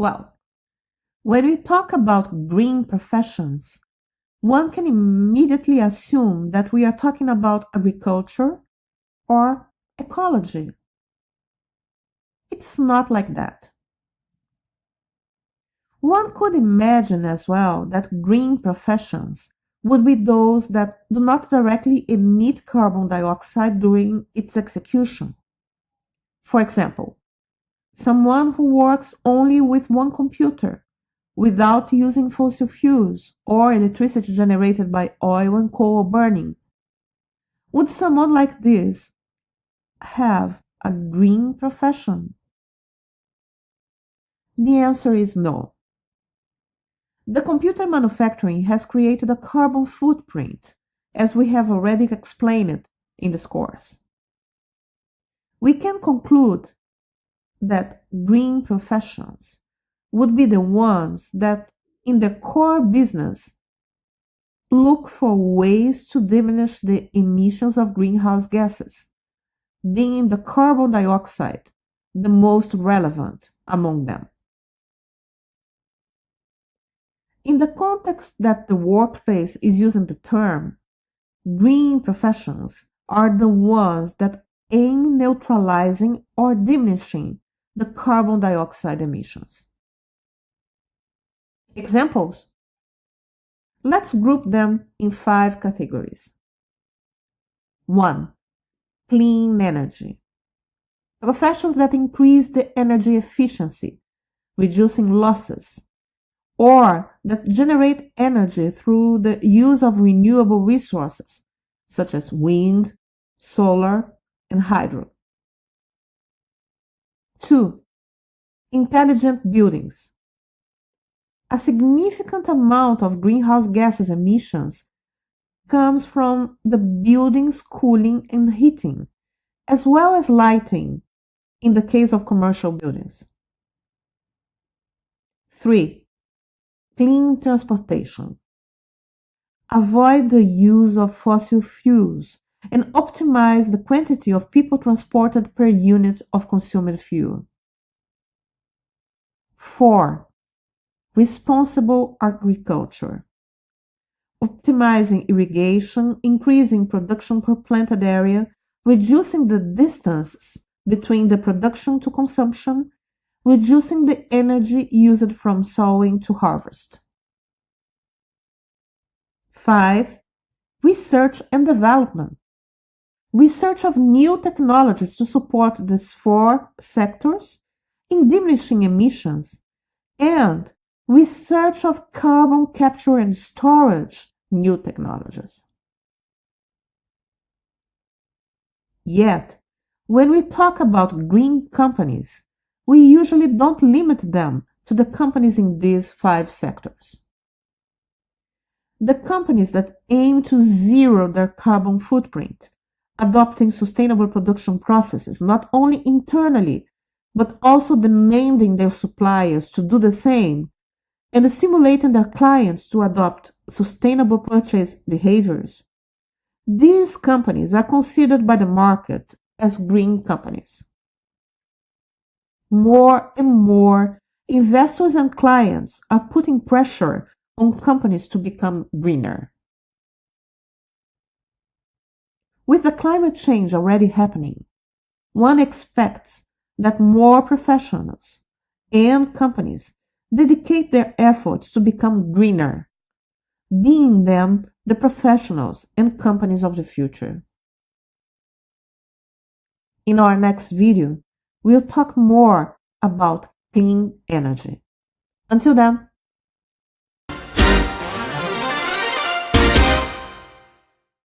Well, when we talk about green professions, one can immediately assume that we are talking about agriculture or ecology. It's not like that. One could imagine as well that green professions would be those that do not directly emit carbon dioxide during its execution. For example, someone who works only with one computer without using fossil fuels or electricity generated by oil and coal burning. Would someone like this have a green profession? The answer is no. The computer manufacturing has created a carbon footprint, as we have already explained in this course. We can conclude that green professions would be the ones that, in their core business, look for ways to diminish the emissions of greenhouse gases, being the carbon dioxide the most relevant among them. In the context that the workplace is using the term, green professions are the ones that aim neutralizing or diminishing the carbon dioxide emissions. Examples? Let's group them in 5 categories. 1. Clean energy. Professions that increase the energy efficiency, reducing losses, or that generate energy through the use of renewable resources, such as wind, solar, and hydro. 2. Intelligent buildings. A significant amount of greenhouse gases emissions comes from the building's cooling and heating, as well as lighting in the case of commercial buildings. 3. Clean transportation. Avoid the use of fossil fuels and optimize the quantity of people transported per unit of consumed fuel. 4. Responsible agriculture. Optimizing irrigation, increasing production per planted area, reducing the distances between the production to consumption, reducing the energy used from sowing to harvest. 5. Research and development. Research of new technologies to support these 4 sectors in diminishing emissions, and research of carbon capture and storage new technologies. Yet, when we talk about green companies, we usually don't limit them to the companies in these 5 sectors. The companies that aim to zero their carbon footprint, adopting sustainable production processes not only internally, but also demanding their suppliers to do the same, and stimulating their clients to adopt sustainable purchase behaviors, these companies are considered by the market as green companies. More and more, investors and clients are putting pressure on companies to become greener. With the climate change already happening, one expects that more professionals and companies dedicate their efforts to become greener, being them the professionals and companies of the future. In our next video, we'll talk more about clean energy. Until then,